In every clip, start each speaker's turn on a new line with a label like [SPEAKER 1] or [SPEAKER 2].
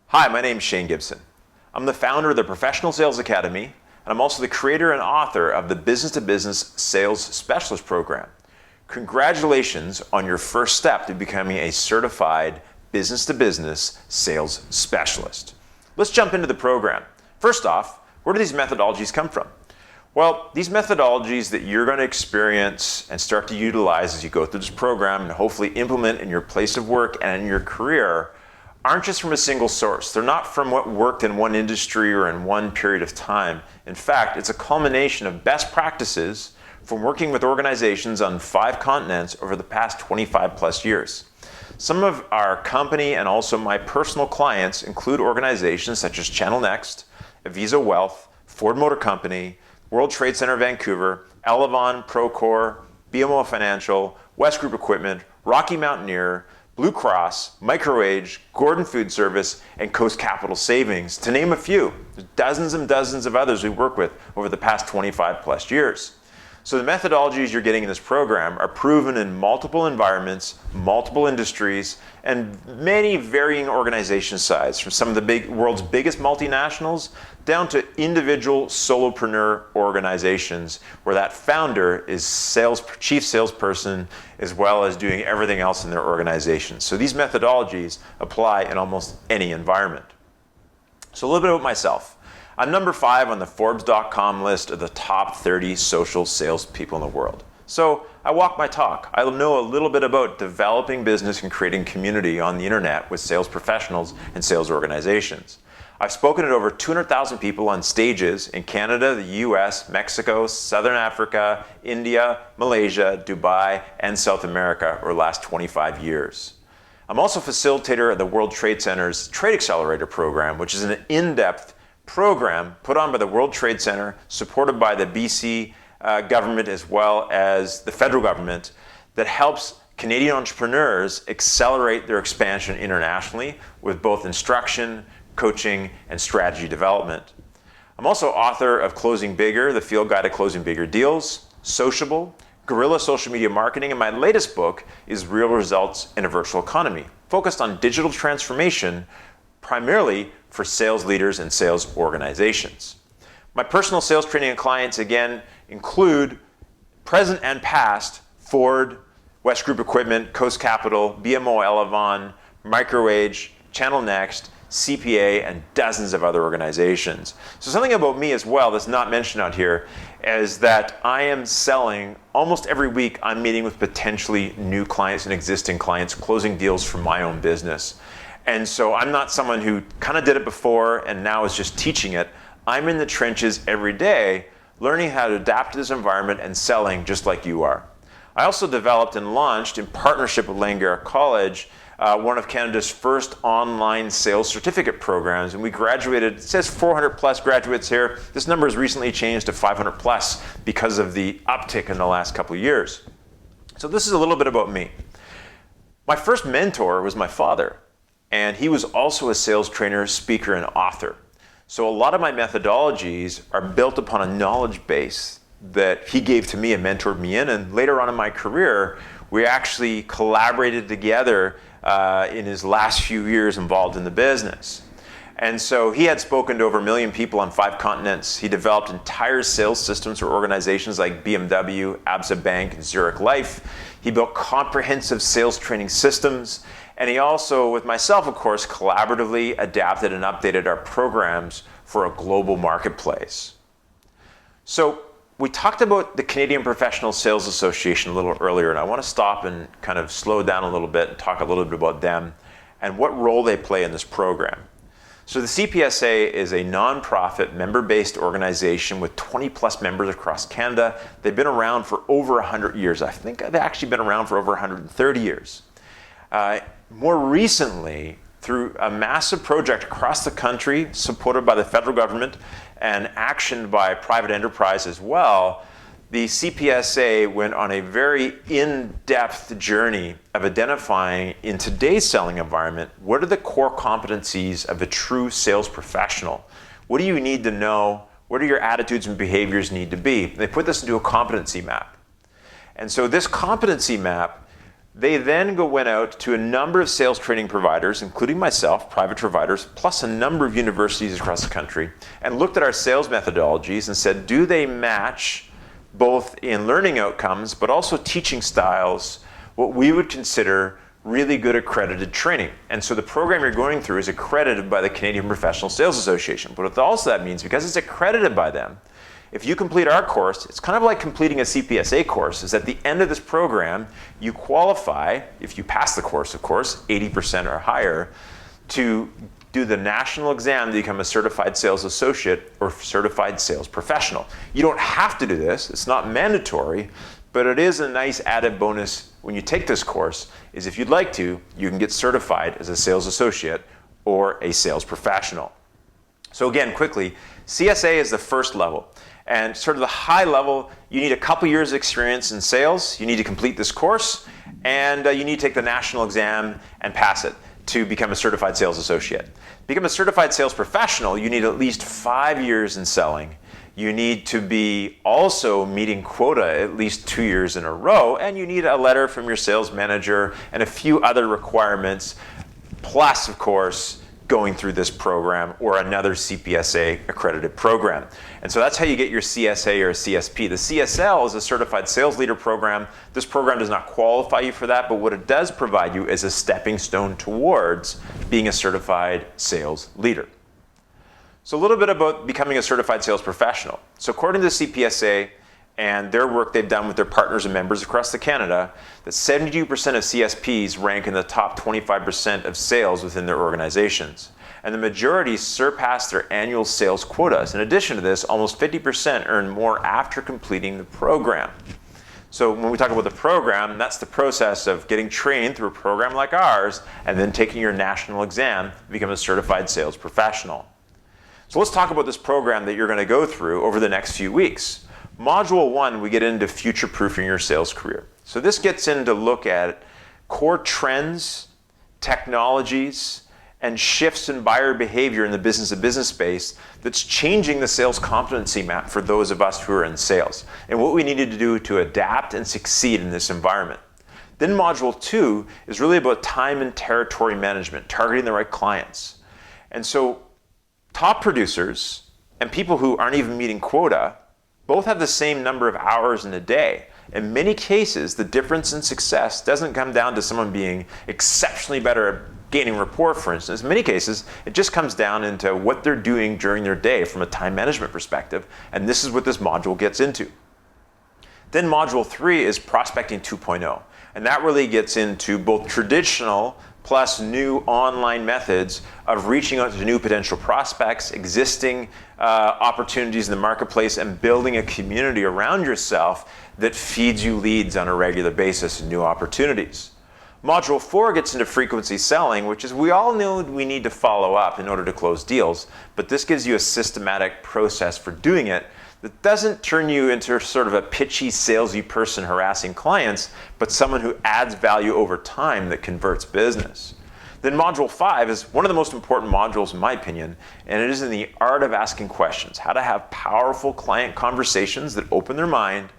[SPEAKER 1] Hi, my name is Shane Gibson. I'm the founder of the Professional Sales Academy, and I'm also the creator and author of the Business-to-Business Sales Specialist Program. Congratulations on your first step to becoming a certified business-to-business sales specialist. Let's jump into the program. First off, where do these methodologies come from? Well, these methodologies that you're going to experience and start to utilize as you go through this program and hopefully implement in your place of work and in your career aren't just from a single source. They're not from what worked in one industry or in one period of time. In fact, it's a culmination of best practices from working with organizations on 5 continents over the past 25 plus years. Some of our company and also my personal clients include organizations such as Channel Next, Avisa Wealth, Ford Motor Company, World Trade Center Vancouver, Elevon, Procore, BMO Financial, West Group Equipment, Rocky Mountaineer, Blue Cross, Microage, Gordon Food Service, and Coast Capital Savings, to name a few. There's dozens and dozens of others we work with over the past 25 plus years. So the methodologies you're getting in this program are proven in multiple environments, multiple industries, and many varying organization size, from some of the world's biggest multinationals down to individual solopreneur organizations where that founder is chief salesperson as well as doing everything else in their organization. So these methodologies apply in almost any environment. So a little bit about myself. I'm number 5 on the Forbes.com list of the top 30 social salespeople in the world. So I walk my talk. I know a little bit about developing business and creating community on the internet with sales professionals and sales organizations. I've spoken at over 200,000 people on stages in Canada, the US, Mexico, Southern Africa, India, Malaysia, Dubai, and South America over the last 25 years. I'm also facilitator of the World Trade Center's Trade Accelerator program, which is an in-depth program put on by the World Trade Center, supported by the BC government as well as the federal government, that helps Canadian entrepreneurs accelerate their expansion internationally with both instruction, coaching, and strategy development. I'm also author of Closing Bigger, the Field Guide to Closing Bigger Deals, Sociable, Guerrilla Social Media Marketing, and my latest book is Real Results in a Virtual Economy, focused on digital transformation, primarily for sales leaders and sales organizations. My personal sales training and clients, again, include present and past Ford, West Group Equipment, Coast Capital, BMO Elevon, Microage, Channel Next, CPA, and dozens of other organizations. So something about me as well that's not mentioned out here is that I am selling almost every week. I'm meeting with potentially new clients and existing clients, closing deals for my own business. And so I'm not someone who kind of did it before and now is just teaching it. I'm in the trenches every day, learning how to adapt to this environment and selling just like you are. I also developed and launched, in partnership with Langara College, one of Canada's first online sales certificate programs, and we graduated, it says 400 plus graduates here. This number has recently changed to 500 plus because of the uptick in the last couple of years. So this is a little bit about me. My first mentor was my father, and he was also a sales trainer, speaker, and author. So a lot of my methodologies are built upon a knowledge base that he gave to me and mentored me in, and later on in my career, we actually collaborated together in his last few years involved in the business. And so he had spoken to over 1 million people on 5 continents. He developed entire sales systems for organizations like BMW, Absa Bank, and Zurich Life. He built comprehensive sales training systems. And he also, with myself, of course, collaboratively adapted and updated our programs for a global marketplace. So we talked about the Canadian Professional Sales Association a little earlier, and I want to stop and kind of slow down a little bit and talk a little bit about them and what role they play in this program. So the CPSA is a nonprofit, member-based organization with 20 plus members across Canada. They've been around for over 100 years. I think they've actually been around for over 130 years. More recently, through a massive project across the country, supported by the federal government and actioned by private enterprise as well, the CPSA went on a very in-depth journey of identifying, in today's selling environment, what are the core competencies of a true sales professional? What do you need to know? What do your attitudes and behaviors need to be? They put this into a competency map. And so this competency map They then went out to a number of sales training providers, including myself, private providers, plus a number of universities across the country, and looked at our sales methodologies and said, do they match both in learning outcomes, but also teaching styles, what we would consider really good accredited training. And so the program you're going through is accredited by the Canadian Professional Sales Association. But what also that means, because it's accredited by them, if you complete our course, it's kind of like completing a CPSA course, is at the end of this program, you qualify, if you pass the course, of course, 80% or higher, to do the national exam to become a certified sales associate or certified sales professional. You don't have to do this, it's not mandatory, but it is a nice added bonus when you take this course, is if you'd like to, you can get certified as a sales associate or a sales professional. So again, quickly, CSA is the first level. And sort of the high level, you need a couple years of experience in sales, you need to complete this course, and you need to take the national exam and pass it to become a certified sales associate. To become a certified sales professional, you need at least 5 years in selling. You need to be also meeting quota at least 2 years in a row, and you need a letter from your sales manager and a few other requirements, plus, of course, going through this program or another CPSA accredited program. And so that's how you get your CSA or CSP. The CSL is a Certified Sales Leader program. This program does not qualify you for that, but what it does provide you is a stepping stone towards being a certified sales leader. So a little bit about becoming a certified sales professional. So according to the CPSA and their work they've done with their partners and members across Canada, that 72% of CSPs rank in the top 25% of sales within their organizations. And the majority surpass their annual sales quotas. In addition to this, almost 50% earn more after completing the program. So when we talk about the program, that's the process of getting trained through a program like ours and then taking your national exam to become a certified sales professional. So let's talk about this program that you're going to go through over the next few weeks. Module 1, we get into future-proofing your sales career. So this gets into look at core trends, technologies, and shifts in buyer behavior in the business-to-business space that's changing the sales competency map for those of us who are in sales, and what we needed to do to adapt and succeed in this environment. Then Module 2 is really about time and territory management, targeting the right clients. And so top producers and people who aren't even meeting quota both have the same number of hours in a day. In many cases, the difference in success doesn't come down to someone being exceptionally better at gaining rapport, for instance. In many cases, it just comes down into what they're doing during their day from a time management perspective, and this is what this module gets into. Then Module 3 is Prospecting 2.0, and that really gets into both traditional plus new online methods of reaching out to new potential prospects, existing opportunities in the marketplace, and building a community around yourself that feeds you leads on a regular basis and new opportunities. Module 4 gets into frequency selling, which is we all know we need to follow up in order to close deals, but this gives you a systematic process for doing it that doesn't turn you into sort of a pitchy, salesy person harassing clients, but someone who adds value over time that converts business. Then Module 5 is one of the most important modules in my opinion, and it is in the art of asking questions, how to have powerful client conversations that open their mind,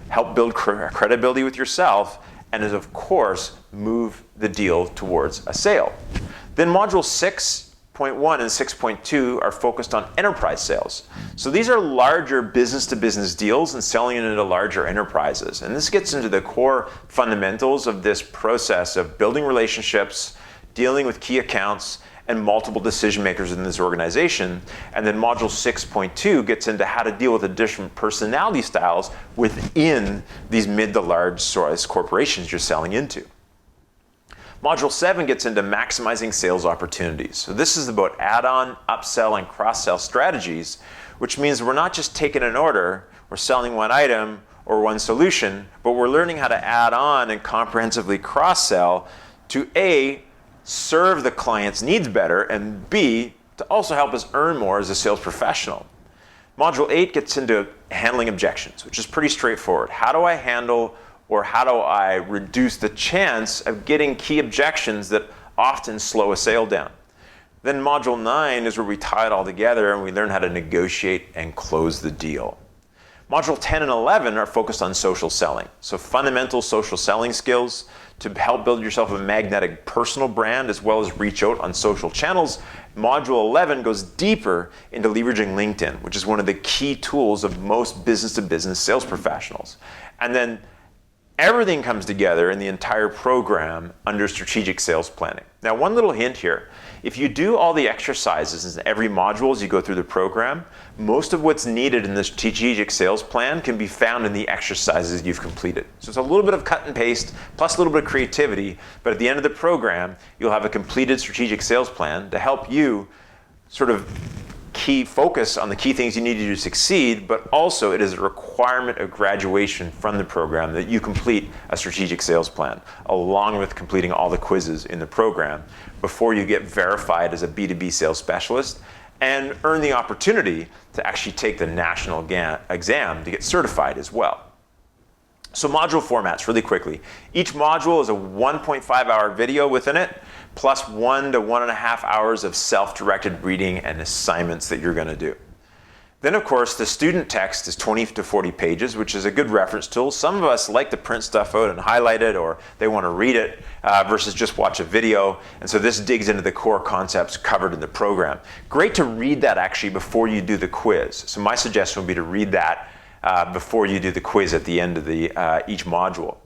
[SPEAKER 1] help build credibility with yourself, and is of course, move the deal towards a sale. Then Module 6.1 and 6.2 are focused on enterprise sales. So these are larger business-to-business deals and selling it into larger enterprises. And this gets into the core fundamentals of this process of building relationships, dealing with key accounts, and multiple decision makers in this organization. And then Module 6.2 gets into how to deal with the different personality styles within these mid to large size corporations you're selling into. Module 7 gets into maximizing sales opportunities. So this is about add-on, upsell, and cross-sell strategies, which means we're not just taking an order, we're selling one item or one solution, but we're learning how to add on and comprehensively cross-sell to A, serve the client's needs better, and B, to also help us earn more as a sales professional. Module 8 gets into handling objections, which is pretty straightforward. How do I handle or how do I reduce the chance of getting key objections that often slow a sale down? Then Module 9 is where we tie it all together and we learn how to negotiate and close the deal. Module 10 and 11 are focused on social selling. So fundamental social selling skills to help build yourself a magnetic personal brand as well as reach out on social channels. Module 11 goes deeper into leveraging LinkedIn, which is one of the key tools of most business-to-business sales professionals. And then everything comes together in the entire program under strategic sales planning. Now, one little hint here. If you do all the exercises in every module as you go through the program, most of what's needed in the strategic sales plan can be found in the exercises you've completed. So it's a little bit of cut and paste, plus a little bit of creativity, but at the end of the program, you'll have a completed strategic sales plan to help you sort of focus on the key things you need to do to succeed, but also it is a requirement of graduation from the program that you complete a strategic sales plan, along with completing all the quizzes in the program before you get verified as a B2B sales specialist and earn the opportunity to actually take the national exam to get certified as well. So module formats, really quickly. Each module is a 1.5-hour video within it, plus 1 to 1.5 hours of self-directed reading and assignments that you're going to do. Then, of course, the student text is 20 to 40 pages, which is a good reference tool. Some of us like to print stuff out and highlight it, or they want to read it versus just watch a video. And so this digs into the core concepts covered in the program. Great to read that actually before you do the quiz. So my suggestion would be to read that before you do the quiz at the end of each module.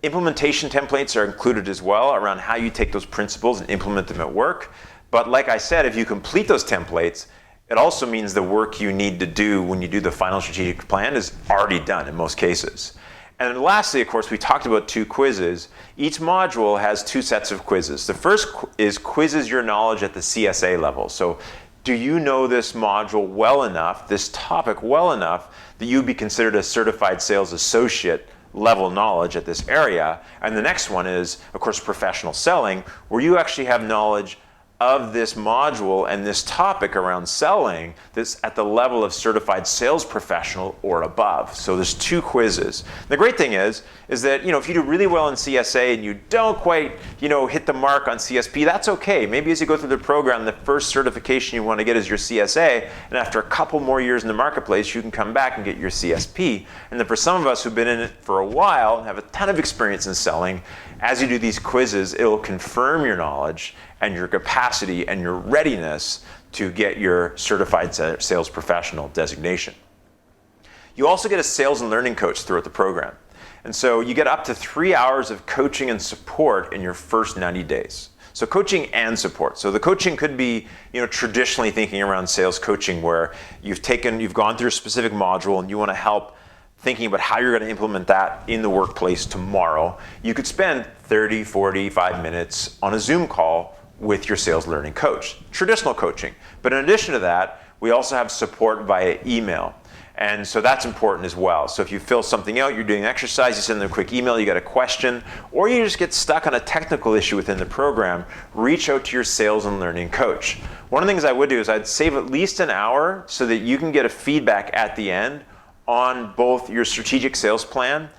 [SPEAKER 1] Implementation templates are included as well around how you take those principles and implement them at work. But like I said, if you complete those templates, it also means the work you need to do when you do the final strategic plan is already done in most cases. And then lastly, of course, we talked about 2 quizzes. Each module has 2 sets of quizzes. The first is quizzes your knowledge at the CSA level. So do you know this module well enough, this topic well enough, that you'd be considered a certified sales associate level knowledge at this area? And the next one is, of course, professional selling, where you actually have knowledge of this module and this topic around selling that's at the level of certified sales professional or above. So there's 2 quizzes. The great thing is that, if you do really well in CSA and you don't quite, hit the mark on CSP, that's okay. Maybe as you go through the program, the first certification you want to get is your CSA, and after a couple more years in the marketplace, you can come back and get your CSP. And then for some of us who've been in it for a while and have a ton of experience in selling, as you do these quizzes, it'll confirm your knowledge and your capacity and your readiness to get your certified sales professional designation. You also get a sales and learning coach throughout the program. And so you get up to 3 hours of coaching and support in your first 90 days. So coaching and support. So the coaching could be, traditionally thinking around sales coaching where you've gone through a specific module and you want to help thinking about how you're going to implement that in the workplace tomorrow. You could spend 30, 45 minutes on a Zoom call with your sales learning coach, traditional coaching. But in addition to that, we also have support via email. And so that's important as well. So if you fill something out, you're doing an exercise, you send them a quick email, you got a question, or you just get stuck on a technical issue within the program, reach out to your sales and learning coach. One of the things I would do is I'd save at least an hour so that you can get a feedback at the end on both your strategic sales plan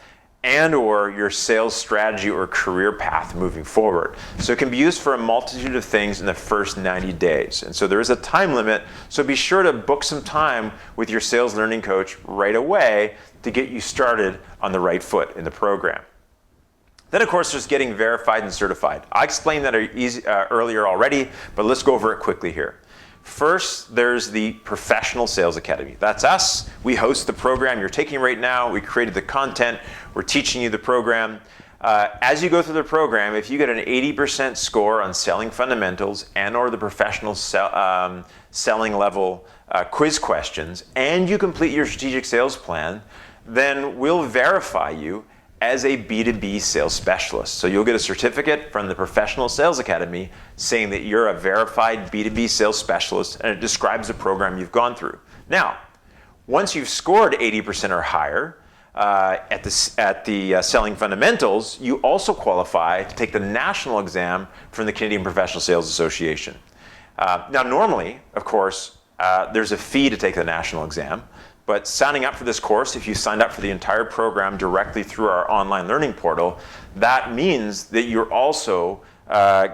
[SPEAKER 1] and or your sales strategy or career path moving forward. So it can be used for a multitude of things in the first 90 days. And so there is a time limit, so be sure to book some time with your sales learning coach right away to get you started on the right foot in the program. Then, of course, there's getting verified and certified. I explained that earlier already, but let's go over it quickly here. First, there's the Professional Sales Academy. That's us. We host the program you're taking right now. We created the content. We're teaching you the program. As you go through the program, if you get an 80% score on selling fundamentals and or the professional selling level quiz questions, and you complete your strategic sales plan, then we'll verify you as a B2B sales specialist. So you'll get a certificate from the Professional Sales Academy saying that you're a verified B2B sales specialist, and it describes the program you've gone through. Now, once you've scored 80% or higher at the selling fundamentals, you also qualify to take the national exam from the Canadian Professional Sales Association. Now, normally, of course, there's a fee to take the national exam. But signing up for this course, if you signed up for the entire program directly through our online learning portal, that means that you're also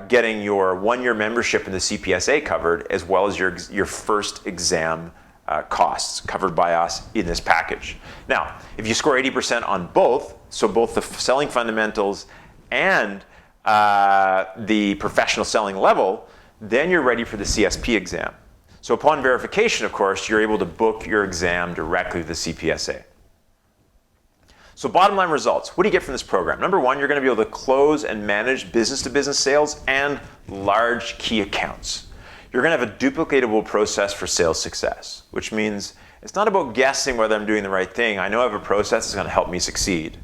[SPEAKER 1] getting your 1-year membership in the CPSA covered, as well as your first exam costs covered by us in this package. Now, if you score 80% on both, so both the selling fundamentals and the professional selling level, then you're ready for the CSP exam. So upon verification, of course, you're able to book your exam directly with the CPSA. So bottom line results, what do you get from this program? Number one, you're going to be able to close and manage business-to-business sales and large key accounts. You're going to have a duplicatable process for sales success, which means it's not about guessing whether I'm doing the right thing. I know I have a process that's going to help me succeed.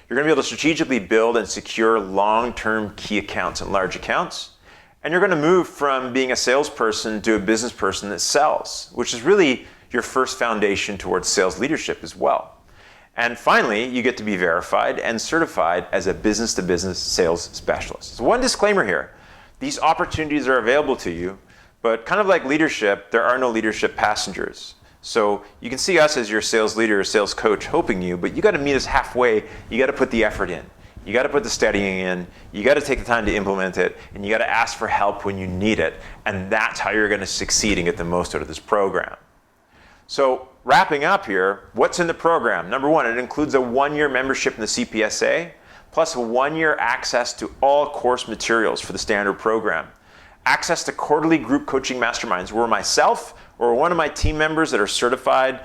[SPEAKER 1] You're going to be able to strategically build and secure long-term key accounts and large accounts. And you're going to move from being a salesperson to a business person that sells, which is really your first foundation towards sales leadership as well. And finally, you get to be verified and certified as a business-to-business sales specialist. So one disclaimer here, these opportunities are available to you, but kind of like leadership, there are no leadership passengers. So you can see us as your sales leader or sales coach helping you, but you got to meet us halfway. You got to put the effort in. You got to put the studying in. You got to take the time to implement it, and you got to ask for help when you need it. And that's how you're going to succeed and get the most out of this program. So wrapping up here, what's in the program? Number one, it includes a 1-year membership in the CPSA, plus a 1-year access to all course materials for the standard program. Access to quarterly group coaching masterminds where myself or one of my team members that are certified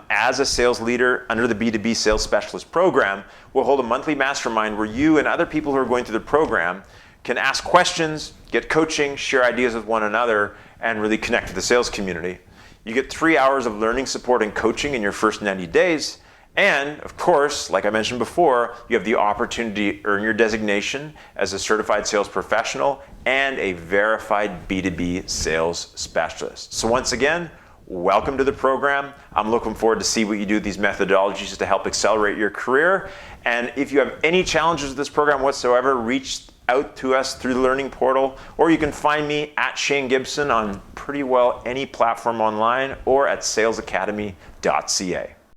[SPEAKER 1] as a sales leader under the B2B Sales Specialist Program will hold a monthly mastermind where you and other people who are going through the program can ask questions, get coaching, share ideas with one another, and really connect with the sales community. You get 3 hours of learning support and coaching in your first 90 days. And of course, like I mentioned before, you have the opportunity to earn your designation as a certified sales professional and a verified B2B sales specialist. So once again, welcome to the program. I'm looking forward to see what you do with these methodologies to help accelerate your career. And if you have any challenges with this program whatsoever, reach out to us through the learning portal, or you can find me at Shane Gibson on pretty well any platform online or at salesacademy.ca.